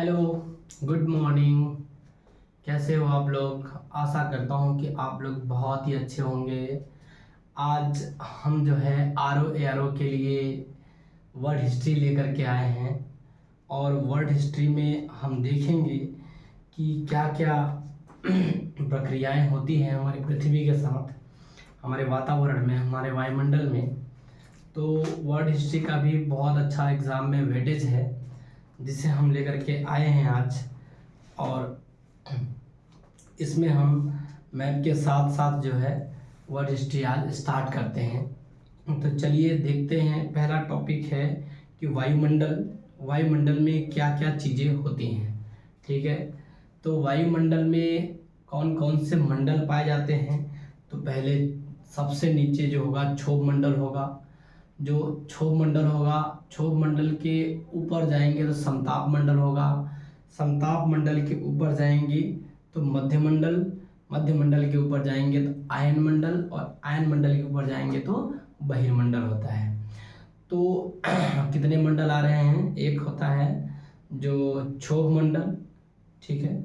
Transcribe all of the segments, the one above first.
Hello, good morning. कैसे हो आप लोग? आशा करता हूँ कि आप लोग बहुत ही अच्छे होंगे। आज हम जो है R O A R O के लिए वर्ल्ड हिस्ट्री लेकर के आए हैं और वर्ल्ड हिस्ट्री में हम देखेंगे कि क्या क्या प्रक्रियाएं होती हैं हमारी पृथ्वी के साथ, हमारे वातावरण में, हमारे वायुमंडल में। तो वर्ल्ड हिस्ट्री का भी बहुत अच्छा एग्ज़ाम में वेटेज है जिसे हम लेकर के आए हैं आज। और इसमें हम मैप के साथ साथ जो है वर्ल्ड हिस्ट्री आज स्टार्ट करते हैं। तो चलिए देखते हैं। पहला टॉपिक है कि वायुमंडल में क्या क्या चीज़ें होती हैं। ठीक है, तो वायुमंडल में कौन कौन से मंडल पाए जाते हैं। तो पहले सबसे नीचे जो होगा क्षोभ मंडल होगा। जो क्षोभ मंडल होगा, क्षोभ मंडल के ऊपर जाएंगे तो समताप मंडल होगा। समताप मंडल के ऊपर जाएंगे तो मध्य मंडल के ऊपर जाएंगे तो आयन मंडल, और आयन मंडल के ऊपर जाएंगे तो बहिर्मंडल होता है। तो कितने मंडल आ रहे हैं? एक होता है जो क्षोभ मंडल, ठीक है,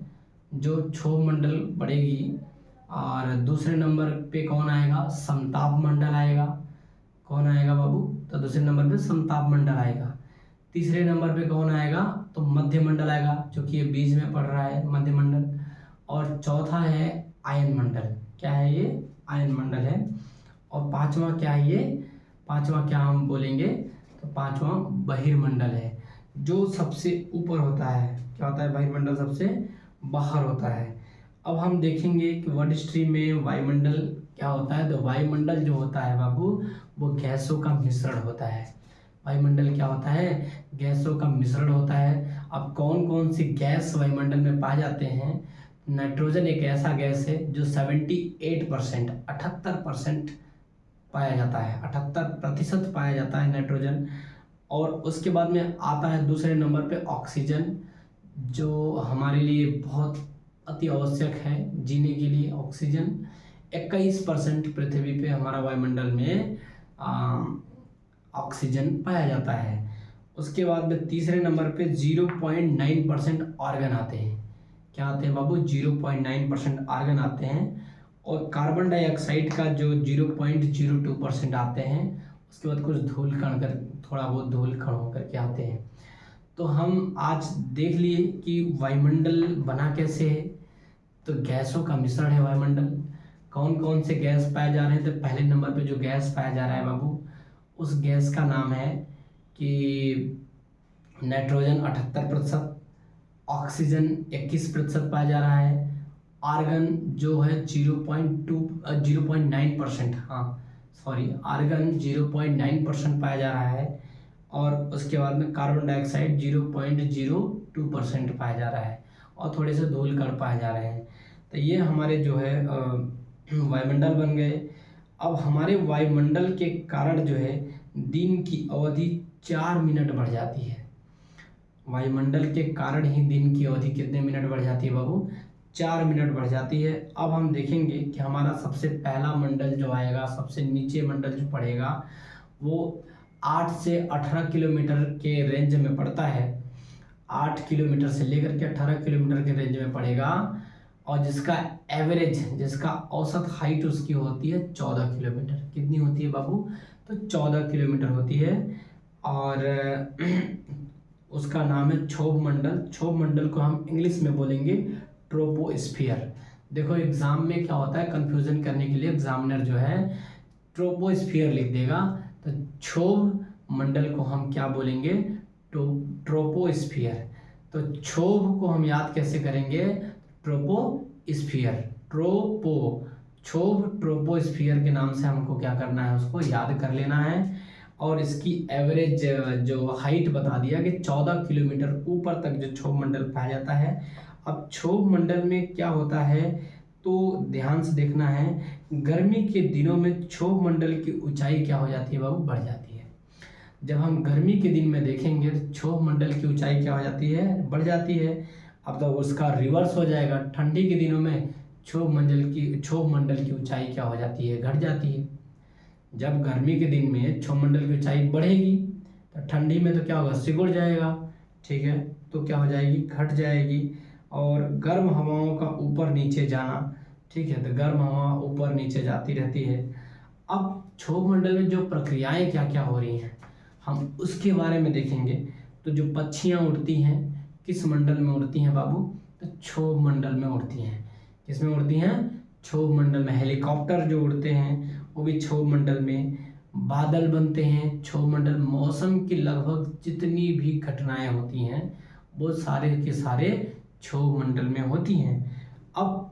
जो क्षोभ मंडल पड़ेगी। और दूसरे नंबर पे कौन आएगा? समताप मंडल आएगा। कौन आएगा बाबू? तो दूसरे नंबर पे समताप मंडल आएगा। तीसरे नंबर पे कौन आएगा? तो मध्य मंडल आएगा, जो कि ये बीच में पड़ रहा है मध्य मंडल। और चौथा है आयन मंडल। क्या है ये? आयन मंडल है। और पांचवा क्या है ये? पांचवा क्या हम बोलेंगे? तो पांचवा बहिर्मंडल है, जो सबसे ऊपर होता है। क्या होता है? बहिर्मंडल सबसे बाहर होता है। अब हम देखेंगे कि वर्ल्ड हिस्ट्री में वायुमंडल क्या होता है। तो वायुमंडल जो होता है बाबू, वो गैसों का मिश्रण होता है। वायुमंडल क्या होता है? गैसों का मिश्रण होता है। अब कौन कौन सी गैस वायुमंडल में पाए जाते हैं? नाइट्रोजन एक ऐसा गैस है जो 78% 78% पाया जाता है, 78% पाया जाता है नाइट्रोजन। और उसके बाद में आता है दूसरे नंबर पे ऑक्सीजन, जो हमारे लिए बहुत अति आवश्यक है जीने के लिए। ऑक्सीजन 21% पृथ्वी पे हमारा वायुमंडल में ऑक्सीजन पाया जाता है। उसके बाद में तीसरे नंबर पे 0.9% ऑर्गन आते हैं। क्या आते हैं बाबू? 0.9% आर्गन आते हैं। और कार्बन डाइऑक्साइड का जो 0.02% आते हैं। उसके बाद कुछ धूल कण कर, थोड़ा बहुत धूल कण होकर के आते हैं। तो हम आज देख लिए कि वायुमंडल बना कैसे है। तो गैसों का मिश्रण है वायुमंडल। कौन कौन से गैस पाए जा रहे हैं? तो पहले नंबर पे जो गैस पाया जा रहा है बाबू, उस गैस का नाम है कि नाइट्रोजन 78%, ऑक्सीजन 21% पाया जा रहा है। आर्गन जो है 0.9%, हाँ सॉरी, आर्गन 0.9% पाया जा रहा है। और उसके बाद में कार्बन डाइऑक्साइड 0.02% पाया जा रहा है। और थोड़े से धूल कण पाए जा रहे हैं। तो ये हमारे जो है वायुमंडल बन गए। अब हमारे वायुमंडल के कारण जो है दिन की अवधि 4 मिनट बढ़ जाती है। वायुमंडल के कारण ही दिन की अवधि कितने मिनट बढ़ जाती है बाबू? 4 मिनट बढ़ जाती है। अब हम देखेंगे कि हमारा सबसे पहला मंडल जो आएगा, सबसे नीचे मंडल जो पड़ेगा, वो 8 से 18 किलोमीटर के रेंज में पड़ता है। 8 किलोमीटर से लेकर के 18 किलोमीटर के रेंज में पड़ेगा। और जिसका एवरेज, जिसका औसत हाइट उसकी होती है 14 किलोमीटर। कितनी होती है बाबू? तो 14 किलोमीटर होती है। और उसका नाम है क्षोभ मंडल। क्षोभ मंडल को हम इंग्लिश में बोलेंगे ट्रोपोस्फियर। देखो एग्जाम में क्या होता है, कंफ्यूजन करने के लिए एग्जामिनर जो है ट्रोपोस्फियर लिख देगा। तो क्षोभ मंडल को हम क्या बोलेंगे? ट्रोपोस्फियर। तो क्षोभ को हम याद कैसे करेंगे? ट्रोपोस्फियर, क्षोभ ट्रोपोस्फियर के नाम से हमको क्या करना है? उसको याद कर लेना है। और इसकी एवरेज जो हाइट बता दिया कि 14 किलोमीटर ऊपर तक जो क्षोभ मंडल पाया जाता है। अब क्षोभ मंडल में क्या होता है, तो ध्यान से देखना है। गर्मी के दिनों में क्षोभ मंडल की ऊंचाई क्या हो जाती है बाबू? बढ़ जाती है। जब हम गर्मी के दिन में देखेंगे तो क्षोभ मंडल की ऊंचाई क्या हो जाती है? बढ़ जाती है। अब तो उसका रिवर्स हो जाएगा। ठंडी के दिनों में क्षोभ मंडल की ऊंचाई क्या हो जाती है? घट जाती है। जब गर्मी के दिन में क्षोभ मंडल की ऊंचाई बढ़ेगी तो ठंडी में तो क्या होगा? सिकुड़ जाएगा। ठीक है, तो क्या हो जाएगी, घट जाएगी। और गर्म हवाओं का ऊपर नीचे जाना, ठीक है, तो गर्म हवा ऊपर नीचे जाती रहती है। अब क्षोभ मंडल में जो प्रक्रियाएं क्या क्या हो रही हैं हम उसके बारे में देखेंगे। तो जो पक्षियां उड़ती हैं किस मंडल में उड़ती हैं बाबू, तो क्षोभ मंडल में उड़ती हैं। किस में उड़ती हैं, क्षोभ मंडल में। हेलीकॉप्टर जो उड़ते हैं वो भी क्षोभ मंडल में। बादल बनते हैं क्षोभ मंडल। मौसम की लगभग जितनी भी घटनाएं होती हैं वो सारे के सारे क्षोभ मंडल में होती हैं। अब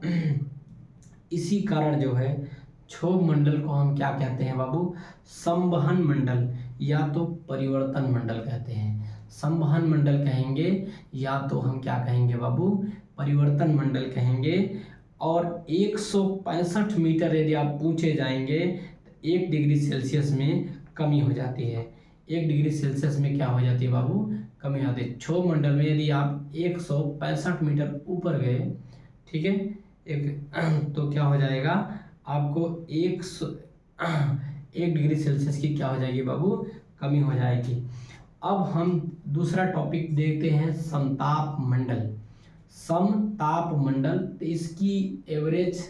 इसी कारण जो है क्षोभ मंडल को हम क्या कहते हैं बाबू, संवहन मंडल या तो परिवर्तन मंडल कहते हैं। संवहन मंडल कहेंगे या तो हम क्या कहेंगे बाबू, परिवर्तन मंडल कहेंगे। और 165 मीटर यदि आप ऊंचे जाएंगे तो 1 डिग्री सेल्सियस में कमी हो जाती है। 1 डिग्री सेल्सियस में क्या हो जाती है बाबू, कमी आती है। क्षोभ मंडल में यदि आप 165 मीटर ऊपर गए, ठीक है, एक तो क्या हो जाएगा आपको 1 डिग्री सेल्सियस की क्या हो जाएगी बाबू, कमी हो जाएगी। अब हम दूसरा टॉपिक देखते हैं, समताप मंडल। समताप मंडल, तो इसकी एवरेज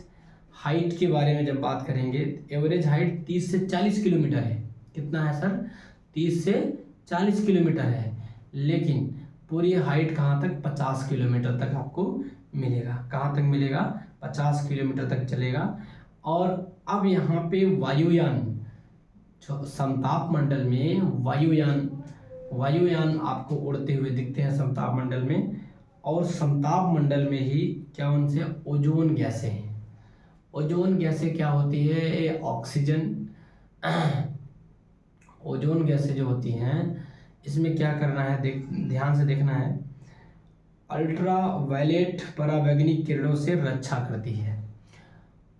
हाइट के बारे में जब बात करेंगे, एवरेज हाइट 30 से 40 किलोमीटर है। कितना है सर, 30 से 40 किलोमीटर है। लेकिन पूरी हाइट कहाँ तक, 50 किलोमीटर तक आपको मिलेगा। कहाँ तक मिलेगा, 50 किलोमीटर तक चलेगा। और अब यहाँ पे वायुयान, समताप मंडल में वायुयान आपको उड़ते हुए दिखते हैं समताप मंडल में। और समताप मंडल में ही क्या उनसे ओजोन गैसें हैं। ओजोन गैसें क्या होती है, ऑक्सीजन। ओजोन गैसें जो होती हैं इसमें क्या करना है, ध्यान से देखना है, अल्ट्रावायलेट पराबैंगनी किरणों से रक्षा करती है।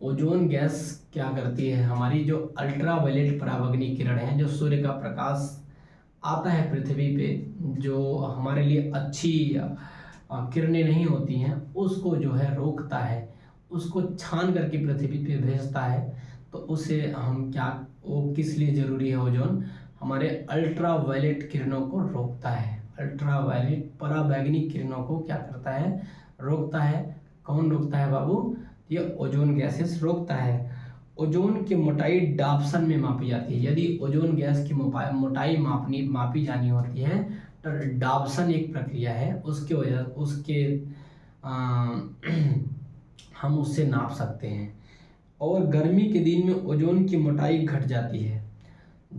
ओजोन गैस क्या करती है, हमारी जो अल्ट्रावायलेट पराबैंगनी किरण है, जो सूर्य का प्रकाश आता है पृथ्वी पे, जो हमारे लिए अच्छी किरणें नहीं होती हैं, उसको जो है रोकता है, उसको छान करके पृथ्वी पे भेजता है। तो उसे हम क्या, वो किस लिए ज़रूरी है ओजोन, हमारे अल्ट्रावायलेट किरणों को रोकता है। अल्ट्रावायलेट पराबैंगनी किरणों को क्या करता है, रोकता है। कौन रोकता है बाबू, ये ओजोन गैसेस रोकता है। ओजोन की मोटाई डाप्सन में मापी जाती है। यदि ओजोन गैस की मोटाई मापी जानी होती है तो डाप्सन एक प्रक्रिया है, उसके वजह उसके हम उससे नाप सकते हैं। और गर्मी के दिन में ओजोन की मोटाई घट जाती है।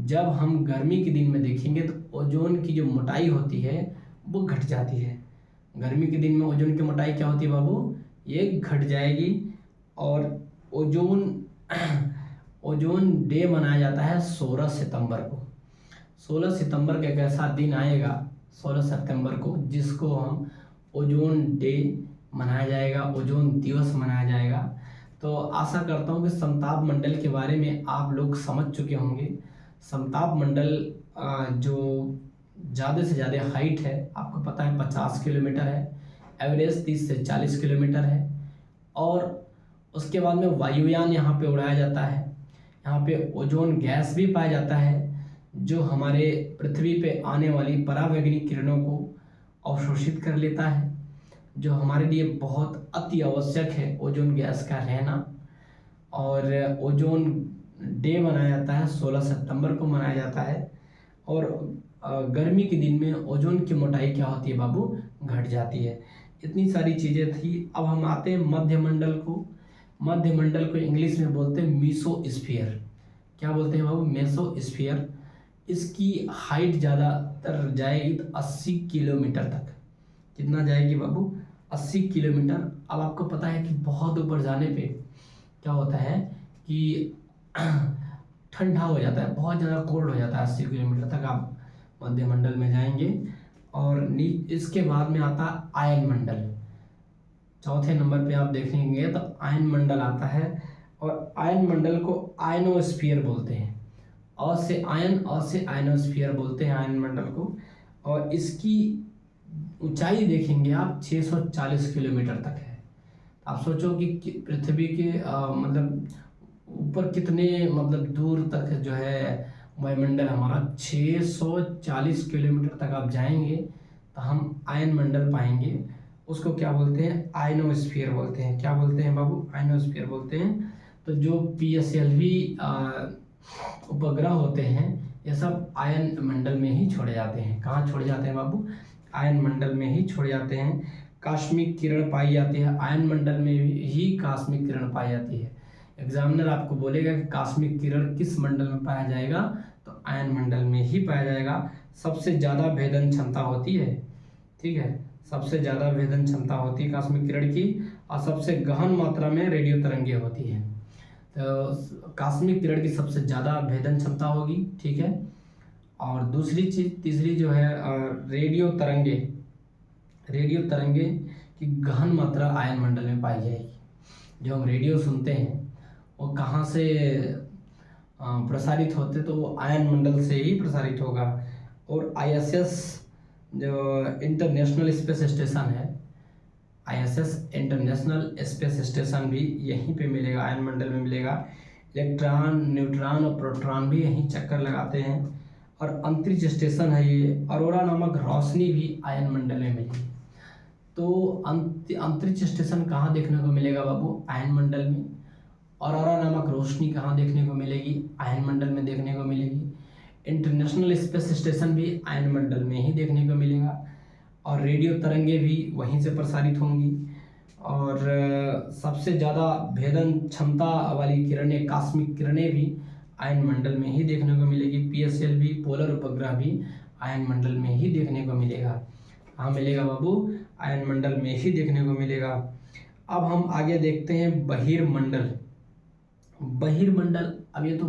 जब हम गर्मी के दिन में देखेंगे तो ओजोन की जो मोटाई होती है वो घट जाती है। गर्मी के दिन में ओजोन की मोटाई क्या होती है बाबू, ये घट जाएगी। और ओजोन डे मनाया जाता है 16 सितंबर को। 16 सितंबर का एक ऐसा दिन आएगा 16 सितंबर को जिसको हम ओजोन डे मनाया जाएगा, ओजोन दिवस मनाया जाएगा। तो आशा करता हूँ कि समताप मंडल के बारे में आप लोग समझ चुके होंगे। समताप मंडल जो ज़्यादा से ज़्यादा हाइट है आपको पता है 50 किलोमीटर है, एवरेज 30 से 40 किलोमीटर है। और उसके बाद में वायुयान यहाँ पे उड़ाया जाता है। यहाँ पे ओजोन गैस भी पाया जाता है जो हमारे पृथ्वी पे आने वाली पराबैंगनी किरणों को अवशोषित कर लेता है, जो हमारे लिए बहुत अति आवश्यक है ओजोन गैस का रहना। और ओजोन डे मनाया जाता है 16 सितंबर को मनाया जाता है। और गर्मी के दिन में ओजोन की मोटाई क्या होती है बाबू, घट जाती है। इतनी सारी चीज़ें थी। अब हम आते हैं मध्य मंडल को। मध्य मंडल को इंग्लिश में बोलते हैं मीसोस्फीयर। क्या बोलते हैं बाबू, मेसोस्फीयर। इसकी हाइट ज़्यादातर जाएगी तो 80 किलोमीटर तक। कितना जाएगी बाबू, 80 किलोमीटर। अब आपको पता है कि बहुत ऊपर जाने पे क्या होता है कि ठंडा हो जाता है, बहुत ज़्यादा कोल्ड हो जाता है। 80 किलोमीटर तक आप मध्य मंडल में जाएंगे। और इसके बाद में आता है आयन मंडल। चौथे नंबर पे आप देखेंगे तो आयन मंडल आता है। और आयन मंडल को आयनोस्फीयर बोलते हैं। अ से आयन, अ से आयनोस्फीयर बोलते हैं आयन मंडल को। और इसकी ऊंचाई देखेंगे आप 640 किलोमीटर तक है। आप सोचो कि पृथ्वी के मतलब ऊपर कितने मतलब दूर तक जो है वायुमंडल हमारा, 640 किलोमीटर तक आप जाएंगे तो हम आयन मंडल पाएंगे। उसको क्या बोलते हैं? आयनोस्फीयर बोलते हैं। क्या बोलते हैं बाबू? आयनोस्फीयर बोलते हैं। तो जो PSLV उपग्रह होते हैं ये सब आयन मंडल में ही छोड़े जाते हैं। कहाँ छोड़े जाते हैं बाबू? आयन मंडल में ही छोड़े जाते हैं। कास्मिक किरण पाई जाती है आयन मंडल में ही, कास्मिक किरण पाई जाती है। एग्जामिनर आपको बोलेगा कि कास्मिक किरण किस मंडल में पाया जाएगा, तो आयन मंडल में ही पाया जाएगा। सबसे ज़्यादा भेदन क्षमता होती है, ठीक है, सबसे ज़्यादा भेदन क्षमता होती है कास्मिक किरण की, और सबसे गहन मात्रा में रेडियो तरंगे होती है। तो कास्मिक किरण की सबसे ज़्यादा भेदन क्षमता होगी, ठीक है। और दूसरी चीज़, तीसरी जो है रेडियो तरंगे, रेडियो तरंगे की गहन मात्रा आयन मंडल में पाई जाएगी। जो हम रेडियो सुनते हैं वो कहाँ से प्रसारित होते, तो वो आयन मंडल से ही प्रसारित होगा। और ISS जो इंटरनेशनल स्पेस स्टेशन है, ISS इंटरनेशनल स्पेस स्टेशन भी यहीं पे मिलेगा, आयन मंडल में मिलेगा। इलेक्ट्रॉन, न्यूट्रॉन और प्रोटॉन भी यहीं चक्कर लगाते हैं। और अंतरिक्ष स्टेशन है ये, अरोरा नामक रोशनी भी आयन मंडल में मिलेगी। तो अंतरिक्ष स्टेशन कहाँ देखने को मिलेगा बाबू? आयन मंडल में। अरोरा नामक रोशनी कहाँ देखने को मिलेगी? आयन मंडल में देखने को मिलेगी। इंटरनेशनल स्पेस स्टेशन भी आयन मंडल में ही देखने को मिलेगा। और रेडियो तरंगे भी वहीं से प्रसारित होंगी। और सबसे ज़्यादा भेदन क्षमता वाली किरणें, कास्मिक किरणें भी आयन मंडल में ही देखने को मिलेगी। PSLV पोलर उपग्रह भी आयन मंडल में ही देखने को मिलेगा। कहाँ मिलेगा बाबू? आयन मंडल में ही देखने को मिलेगा। अब हम आगे देखते हैं बहिर्मंडल। बहिर्मंडल, अब ये तो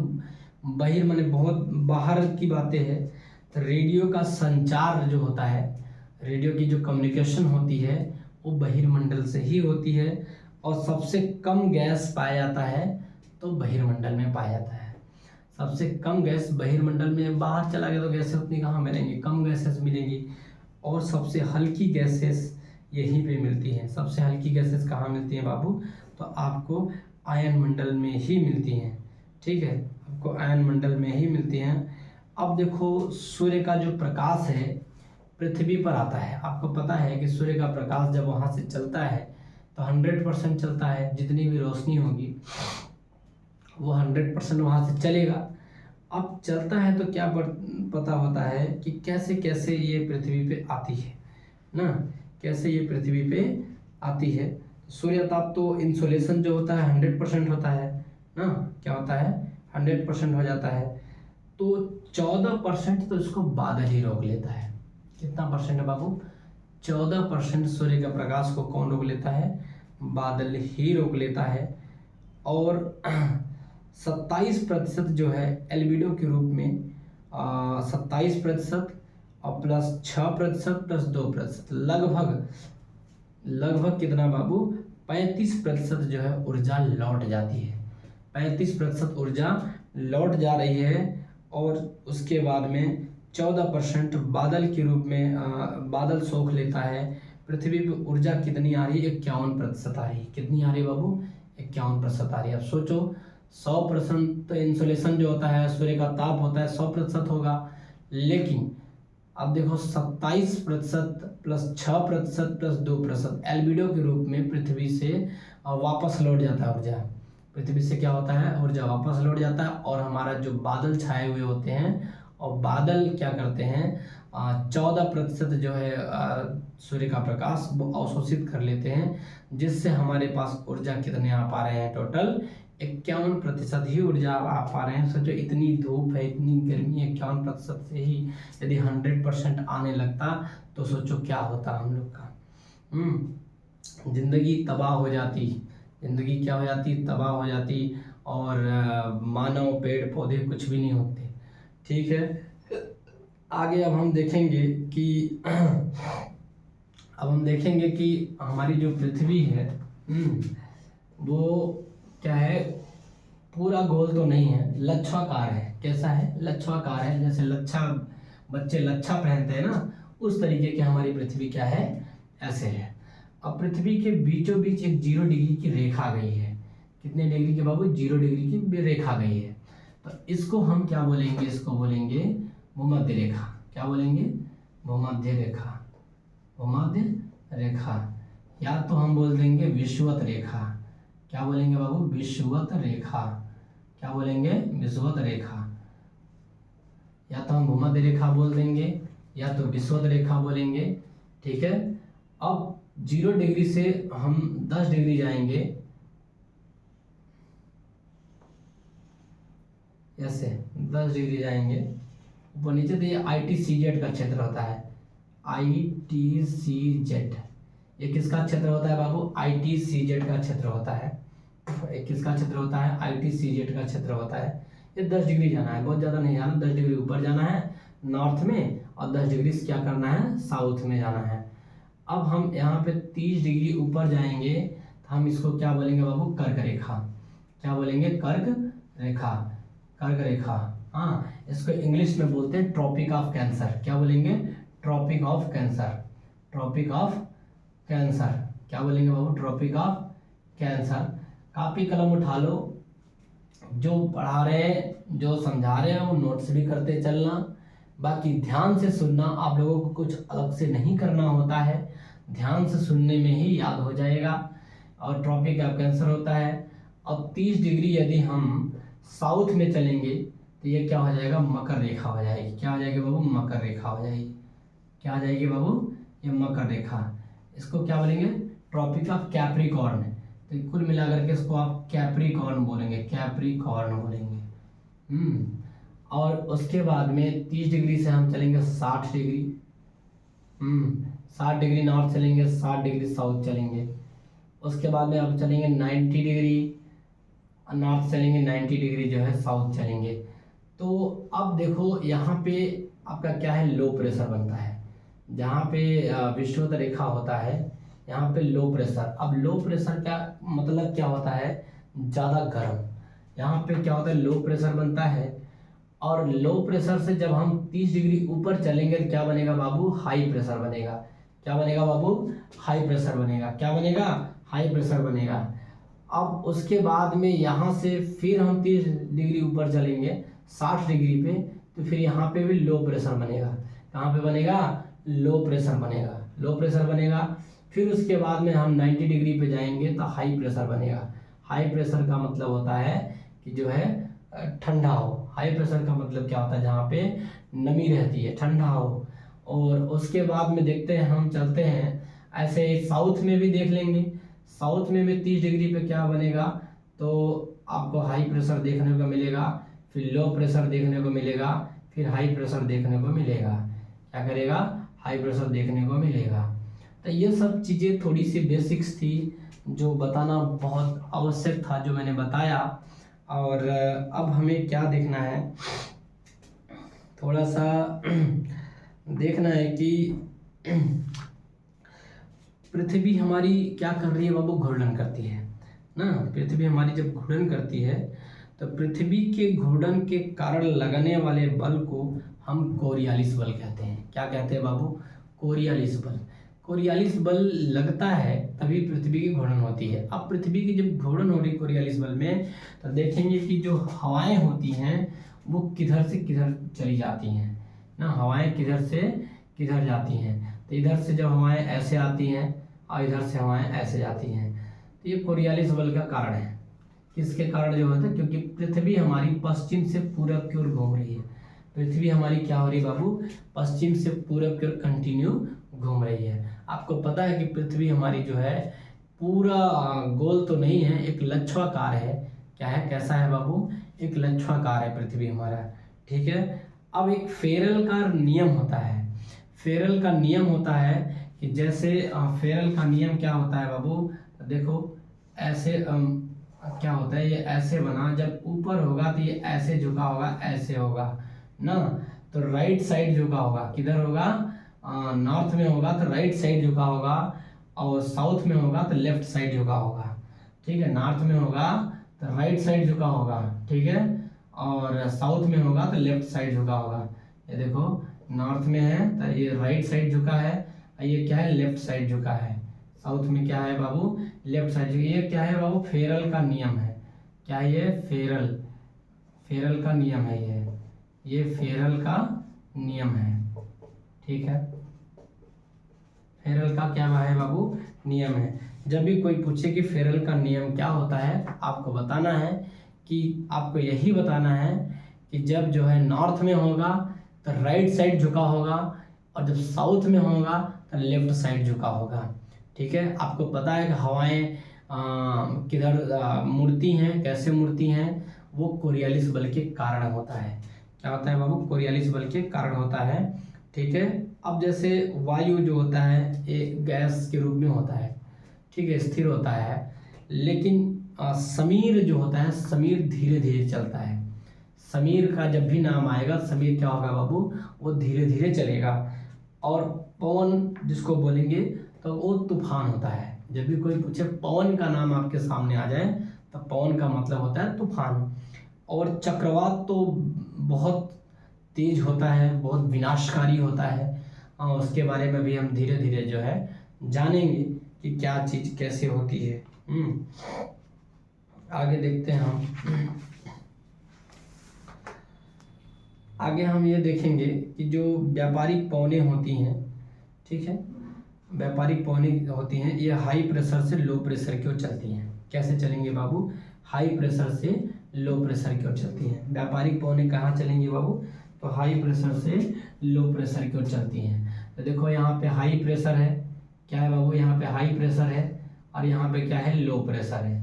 बहिर माने बहुत बाहर की बातें है। तो रेडियो का संचार जो होता है, रेडियो की जो कम्युनिकेशन होती है वो बहिर्मंडल से ही होती है। और सबसे कम गैस पाया जाता है तो बहिर्मंडल में पाया जाता है। सबसे कम गैस बहिर्मंडल में, बाहर चला गया तो गैसें उतनी कहाँ मिलेंगी, कम गैसेस मिलेंगी। और सबसे हल्की गैसेस यहीं पे मिलती हैं। सबसे हल्की गैसेस कहाँ मिलती हैं बाबू? तो आपको आयन मंडल में ही मिलती हैं, ठीक है, आपको आयन मंडल में ही मिलती हैं। अब देखो, सूर्य का जो प्रकाश है पृथ्वी पर आता है। आपको पता है कि सूर्य का प्रकाश जब वहाँ से चलता है तो 100% चलता है। जितनी भी रोशनी होगी वो 100% वहाँ से चलेगा। अब चलता है तो क्या पता होता है कि कैसे कैसे ये पृथ्वी पे आती है ना, कैसे ये पृथ्वी पे आती है। सूर्य ताप तो इंसोलेशन जो होता है 100% होता है ना, क्या होता है? 100% हो जाता है। तो 14% तो इसको बादल ही रोक लेता है। कितना परसेंट है बाबू? 14% सूर्य के प्रकाश को कौन रोक लेता है? बादल ही रोक लेता है। और 27% जो है एल्बिडो के रूप में, 27% और प्लस 6% प्लस 2%, लगभग कितना बाबू? 35% जो है ऊर्जा लौट जाती है। 35% ऊर्जा लौट जा रही है। और उसके बाद में 14% बादल के रूप में बादल सोख लेता है। पृथ्वी पर ऊर्जा कितनी आ रही है? 51% आ रही है। कितनी आ रही है बाबू? 51% आ रही है। अब सोचो, 100% इंसुलेशन जो होता है, सूर्य का ताप होता है 100% होगा। लेकिन अब देखो 27% प्लस 6% प्लस 2% एल्बिडो के रूप में पृथ्वी से वापस लौट जाता है ऊर्जा। पृथ्वी से क्या होता है? ऊर्जा वापस लौट जाता है। और हमारा जो बादल छाए हुए होते हैं, और बादल क्या करते हैं? 14% जो है सूर्य का प्रकाश वो अवशोषित कर लेते हैं, जिससे हमारे पास ऊर्जा कितने आ पा रहे हैं? टोटल 51% ही ऊर्जा आ पा रहे हैं। सोचो, इतनी धूप है, इतनी गर्मी है, 51% से ही यदि 100% आने लगता तो सोचो क्या होता हम लोग का। जिंदगी तबाह हो जाती। जिंदगी क्या हो जाती? तबाह हो जाती। और मानव, पेड़ पौधे कुछ भी नहीं होते, ठीक है। आगे अब हम देखेंगे कि हमारी जो पृथ्वी है वो क्या है? पूरा गोल तो नहीं है, लच्छाकार है। कैसा है? लच्छाकार है। जैसे लच्छा, बच्चे लच्छा पहनते हैं ना, उस तरीके की हमारी पृथ्वी क्या है? ऐसे है। अब पृथ्वी के बीचों बीच एक 0 डिग्री की रेखा गई है। कितने डिग्री की बाबू? 0 डिग्री की रेखा गई है। तो इसको हम क्या बोलेंगे? इसको बोलेंगे भूमध्य रेखा। क्या बोलेंगे? भूमध्य रेखा। भूमध्य रेखा, या तो हम बोल देंगे विषुवत रेखा। क्या बोलेंगे बाबू? विषुवत रेखा। क्या बोलेंगे? विषुवत रेखा। या तो हम भूमध्य रेखा बोल देंगे या तो विषुवत रेखा बोलेंगे। ठीक है। अब 0 डिग्री से हम 10 डिग्री जाएंगे, ऐसे 10 डिग्री जाएंगे ऊपर नीचे, तो ये ITCZ का क्षेत्र होता है। ITCZ ये किसका क्षेत्र होता है बाबू? ITCZ का क्षेत्र होता है। ये किसका क्षेत्र होता है? ITCZ का क्षेत्र होता है। ये 10 डिग्री जाना है, बहुत ज़्यादा नहीं जाना, 10 डिग्री ऊपर जाना है नॉर्थ में, और 10 डिग्री से क्या करना है? साउथ में जाना है। अब हम यहाँ पे 30 डिग्री ऊपर जाएंगे तो हम इसको क्या बोलेंगे बाबू? कर्क रेखा। क्या बोलेंगे? कर्क रेखा। कर्क रेखा, हाँ, इसको इंग्लिश में बोलते हैं ट्रॉपिक ऑफ कैंसर। क्या बोलेंगे? Tropic of cancer. Tropic of cancer. क्या बोलेंगे बाबू? Tropic of cancer. कापी कलम उठा लो, जो पढ़ा रहे हैं जो समझा रहे हैं वो नोट्स भी करते चलना, बाकी ध्यान से सुनना। आप लोगों को कुछ अलग से नहीं करना होता है, ध्यान से सुनने में ही याद हो जाएगा। और ट्रॉपिक ऑफ कैंसर होता है। अब 30 डिग्री यदि हम साउथ में चलेंगे तो ये क्या हो जाएगा? मकर रेखा हो जाएगी। क्या हो जाएगी बाबू? मकर रेखा हो जाएगी। क्या आ जाएगी बाबू? ये मकर रेखा। इसको क्या बोलेंगे? Tropic of Capricorn. तो कुल मिलाकर के इसको आप कैप्रिकॉर्न बोलेंगे, कैप्रिकॉर्न बोलेंगे। और उसके बाद में 30 डिग्री से हम चलेंगे 60 डिग्री। 60 डिग्री नॉर्थ चलेंगे, 60 डिग्री साउथ चलेंगे। उसके बाद में आप चलेंगे 90 डिग्री नॉर्थ चलेंगे, 90 डिग्री जो है साउथ चलेंगे। तो अब देखो यहाँ पे आपका क्या है? लो प्रेशर बनता है। जहाँ पे विषुवत रेखा होता है यहाँ पे लो प्रेशर। अब लो प्रेशर का मतलब क्या होता है? ज़्यादा गर्म। यहाँ पे क्या होता है? लो प्रेशर बनता है। और लो प्रेशर से जब हम 30 डिग्री ऊपर चलेंगे तो क्या बनेगा बाबू? हाई प्रेशर बनेगा। क्या बनेगा बाबू? हाई प्रेशर बनेगा। क्या बनेगा? हाई प्रेशर बनेगा। अब उसके बाद में यहाँ से फिर हम 30 डिग्री ऊपर चलेंगे 60 डिग्री पे, तो फिर यहाँ पे भी लो प्रेशर बनेगा। कहाँ पे बनेगा? लो प्रेशर बनेगा। लो प्रेशर बनेगा। फिर उसके बाद में हम 90 डिग्री पे जाएंगे तो हाई प्रेशर बनेगा। हाई प्रेशर का मतलब होता है कि जो है ठंडा हो। हाई प्रेशर का मतलब क्या होता है? जहाँ पे नमी रहती है, ठंडा हो। और उसके बाद में देखते हैं, हम चलते हैं ऐसे साउथ में भी देख लेंगे। साउथ में भी 30 डिग्री पे क्या बनेगा? तो आपको हाई प्रेशर देखने को मिलेगा, फिर लो प्रेशर देखने को मिलेगा, फिर हाई प्रेशर देखने को मिलेगा। क्या करेगा? हाई प्रेशर देखने को मिलेगा। तो ये सब चीज़ें थोड़ी सी बेसिक्स थी जो बताना बहुत आवश्यक था, जो मैंने बताया। और अब हमें क्या देखना है? थोड़ा सा देखना है कि पृथ्वी हमारी क्या कर रही है बाबू? घूर्णन करती है ना। पृथ्वी हमारी जब घूर्णन करती है तो पृथ्वी के घूर्णन के कारण लगने वाले बल को हम कोरियालिस बल कहते हैं। क्या कहते हैं बाबू? कोरियालिस बल। कोरियालिस बल लगता है तभी पृथ्वी की घूर्णन होती है। अब पृथ्वी की जब घूर्णन हो रही कोरियालिस बल में, तो देखेंगे कि जो हवाएं होती हैं वो किधर से किधर चली जाती हैं ना। हवाएं किधर से किधर जाती हैं? तो इधर से जब हवाएं ऐसे आती हैं और इधर से हवाएं ऐसे जाती हैं, तो ये कोरियालिस बल का कारण है। किसके कारण जो होता है? क्योंकि पृथ्वी हमारी पश्चिम से पूरब की ओर घूम रही है। पृथ्वी हमारी क्या हो रही है बाबू? पश्चिम से पूरब की ओर कंटिन्यू घूम रही है। आपको पता है कि पृथ्वी हमारी जो है पूरा गोल तो नहीं है, एक लच्छवाकार है। क्या है? कैसा है बाबू? एक लच्छवाकार है पृथ्वी हमारा। ठीक है। अब एक फेरल का नियम होता है। फेरल का नियम होता है कि जैसे फेरल का नियम क्या होता है बाबू? देखो ऐसे क्या होता है? ये ऐसे बना, जब ऊपर होगा तो ये ऐसे झुका होगा, ऐसे होगा ना। तो राइट साइड झुका होगा। किधर होगा? नॉर्थ में होगा तो राइट साइड झुका होगा, और साउथ में होगा तो लेफ्ट साइड झुका होगा। ठीक है। नॉर्थ में होगा तो राइट साइड झुका होगा, ठीक है, और साउथ में होगा तो लेफ्ट साइड झुका होगा। ये देखो नॉर्थ में है तो ये राइट साइड झुका है, और ये क्या है? लेफ्ट साइड झुका है। साउथ में क्या है बाबू? Left side. ये क्या है बाबू? फेरल का नियम है। क्या है ये? फेरल। फेरल का नियम है ये फेरल का नियम है। ठीक है। फेरल का क्या है बाबू, नियम है। जब भी कोई पूछे कि फेरल का नियम क्या होता है, आपको बताना है कि आपको यही बताना है कि जब जो है नॉर्थ में होगा तो राइट साइड झुका होगा, और जब साउथ में होगा तो लेफ्ट साइड झुका होगा। ठीक है, आपको पता है कि हवाएं किधर मुड़ती हैं, कैसे मुड़ती हैं, वो कोरियालिस बल के कारण होता है। क्या होता है बाबू, कोरियालिस बल के कारण होता है। ठीक है, अब जैसे वायु जो होता है ये गैस के रूप में होता है, ठीक है, स्थिर होता है, लेकिन समीर जो होता है, समीर धीरे धीरे चलता है। समीर का जब भी नाम आएगा, समीर क्या होगा बाबू, वो धीरे धीरे चलेगा। और पवन जिसको बोलेंगे तो वो तूफान होता है। जब भी कोई पूछे पवन का नाम आपके सामने आ जाए तो पवन का मतलब होता है तूफान। और चक्रवात तो बहुत तेज होता है, बहुत विनाशकारी होता है। उसके बारे में भी हम धीरे धीरे जो है जानेंगे कि क्या चीज़ कैसे होती है। आगे देखते हैं हम। आगे हम ये देखेंगे कि जो व्यापारिक पवनें होती हैं, ठीक है, व्यापारिक पवनें होती हैं, ये हाई प्रेशर से लो प्रेशर की ओर चलती हैं। कैसे चलेंगे बाबू, हाई प्रेशर से लो प्रेशर की ओर चलती हैं। व्यापारिक पवनें कहाँ चलेंगी बाबू, तो हाई प्रेशर से लो प्रेशर की ओर चलती हैं। तो देखो यहाँ पे हाई प्रेशर है, क्या है बाबू, यहाँ पे हाई प्रेशर है, और यहाँ पे क्या है, लो प्रेशर है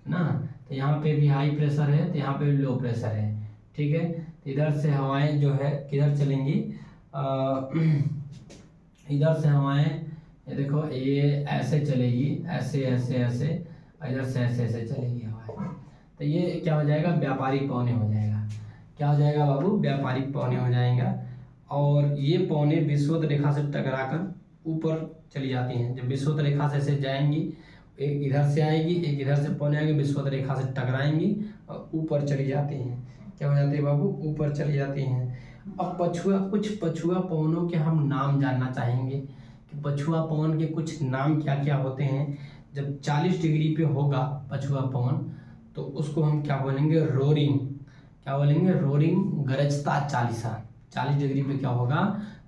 ना। तो यहाँ पे भी हाई प्रेशर है, तो यहाँ पे भी लो प्रेशर है। ठीक है, तो इधर से हवाएं जो है किधर चलेंगी, इधर से हवाएं, ये देखो ये ऐसे चलेगी, ऐसे ऐसे ऐसे, इधर से ऐसे ऐसे चलेगी हवाएं। तो ये क्या हो जाएगा, व्यापारिक पवनें हो जाएगा। क्या हो जाएगा बाबू, व्यापारिक पवनें हो जाएगा। और ये पवनें विषुवत रेखा से टकराकर ऊपर चली जाती हैं। जब विषुवत रेखा से ऐसे जाएंगी, एक इधर से आएगी, एक इधर से पवनें आएंगी, विषुवत रेखा से टकराएंगी और ऊपर चली जाती हैं। क्या हो जाती है बाबू, ऊपर चली जाती हैं। अब कुछ पछुआ पवनों के हम नाम जानना चाहेंगे कि पछुआ पवन के कुछ नाम क्या क्या होते हैं। जब 40 डिग्री पे होगा पछुआ पवन, तो उसको हम क्या बोलेंगे, रोरिंग। क्या बोलेंगे, रोरिंग गरजता चालीसा। 40 डिग्री पे क्या होगा,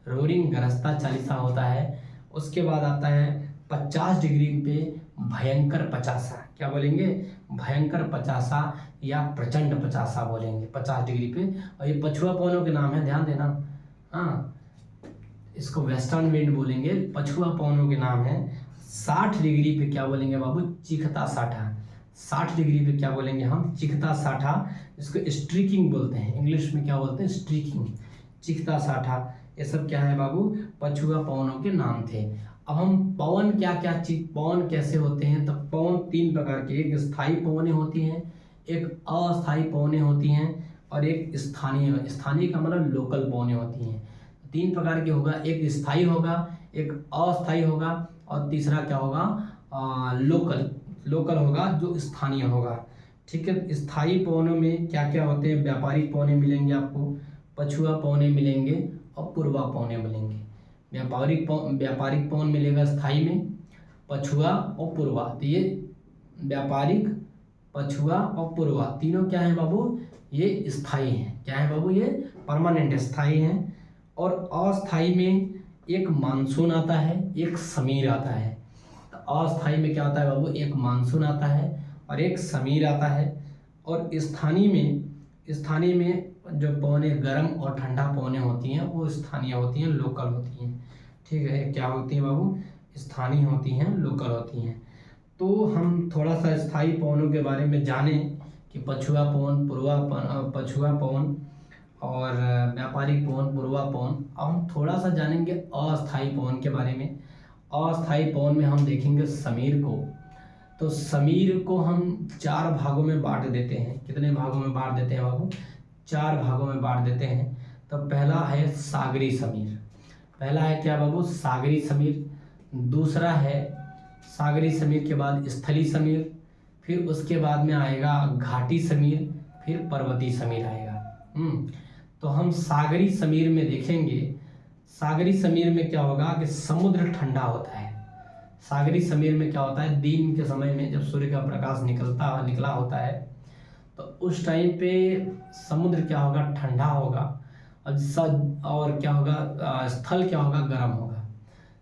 रोरिंग गरजता चालीसा होता है। उसके बाद आता है 50 डिग्री पे भयंकर पचासा। क्या बोलेंगे, भयंकर पचासा या प्रचंड पचासा बोलेंगे 50 डिग्री पे। और ये पछुआ पवनों के नाम है, ध्यान देना। हाँ, इसको वेस्टर्न विंड बोलेंगे, पछुआ पवनों के नाम है। 60 डिग्री पे क्या बोलेंगे बाबू, चिखता साठा। 60 डिग्री पे क्या बोलेंगे हम, चिखता साठा, इसको स्ट्रीकिंग बोलते हैं, इंग्लिश में क्या बोलते हैं, स्ट्रीकिंग, चिखता साठा। ये सब क्या है बाबू, पछुआ पवनों के नाम थे। अब हम पवन क्या क्या चीज, पवन कैसे होते हैं, तो पवन 3 प्रकार के, एक स्थायी पवनें होती हैं, एक अस्थायी पवनें होती हैं, और एक स्थानीय। स्थानीय का मतलब लोकल पवनें होती हैं। 3 प्रकार के होगा, एक स्थायी होगा, एक अस्थायी होगा, और तीसरा क्या होगा, लोकल होगा, जो स्थानीय होगा। ठीक है, स्थायी पवनों में क्या क्या होते हैं, व्यापारिक पवनें मिलेंगे आपको, पछुआ पवनें मिलेंगे, और पूर्वा पवनें मिलेंगे। व्यापारिक पवन मिलेगा स्थायी में, पछुआ और पूर्वा। तो ये व्यापारिक, पछुआ और पूर्वा तीनों क्या है बाबू, ये स्थायी हैं। क्या है बाबू, ये परमानेंट स्थायी हैं। और अस्थायी में एक मानसून आता है, एक समीर आता है। तो अस्थायी में क्या होता है बाबू, एक मानसून आता है और एक समीर आता है। और स्थानीय में जो पवनें गर्म और ठंडा पवनें होती हैं, वो स्थानीय होती हैं, लोकल होती हैं। ठीक है, क्या होती हैं बाबू, स्थानीय होती हैं, लोकल होती हैं। तो हम थोड़ा सा स्थायी पवनों के बारे में जानें कि पछुआ पवन, पछुआ पवन और व्यापारिक पवन, पूर्वा पवन। अब हम थोड़ा सा जानेंगे अस्थायी पवन के बारे में। अस्थायी पवन में हम देखेंगे समीर को। तो समीर को हम 4 भागों में बांट देते हैं। कितने भागों में बांट देते हैं बाबू, 4 भागों में बांट देते हैं। तो पहला है सागरी समीर। पहला है क्या बाबू, सागरी समीर। दूसरा है सागरी समीर के बाद स्थली समीर, फिर उसके बाद में आएगा घाटी समीर, फिर पर्वतीय समीर आएगा। तो हम सागरी समीर में देखेंगे, सागरी समीर में क्या होगा कि समुद्र ठंडा होता है। सागरी समीर में क्या होता है, दिन के समय में जब सूर्य का प्रकाश निकला होता है, तो उस टाइम पे समुद्र क्या होगा, ठंडा होगा। और क्या होगा, स्थल क्या होगा, गर्म होगा।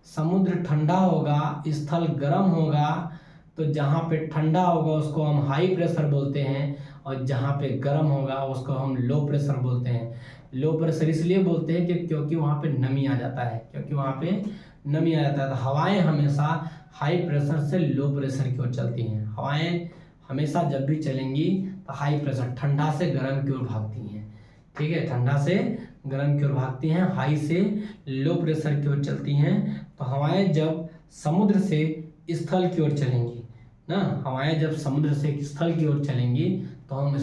समुद्र ठंडा होगा, स्थल गर्म होगा, तो जहाँ पे ठंडा होगा उसको हम हाई प्रेशर बोलते हैं, और जहाँ पे गर्म होगा उसको हम लो प्रेशर बोलते हैं। लो प्रेशर इसलिए बोलते हैं कि क्योंकि वहाँ पे नमी आ जाता है, तो हवाएं हमेशा हाई प्रेशर से लो प्रेशर की ओर चलती हैं। हवाएं हमेशा जब भी चलेंगी तो हाई प्रेशर, ठंडा से गर्म की ओर भागती हैं। ठीक है, ठंडा से गर्म की ओर भागती हैं, हाई से लो प्रेशर की ओर चलती हैं। तो हवाएं जब समुद्र से स्थल की ओर चलेंगी ना, हवाएं जब समुद्र से स्थल की ओर चलेंगी तो हम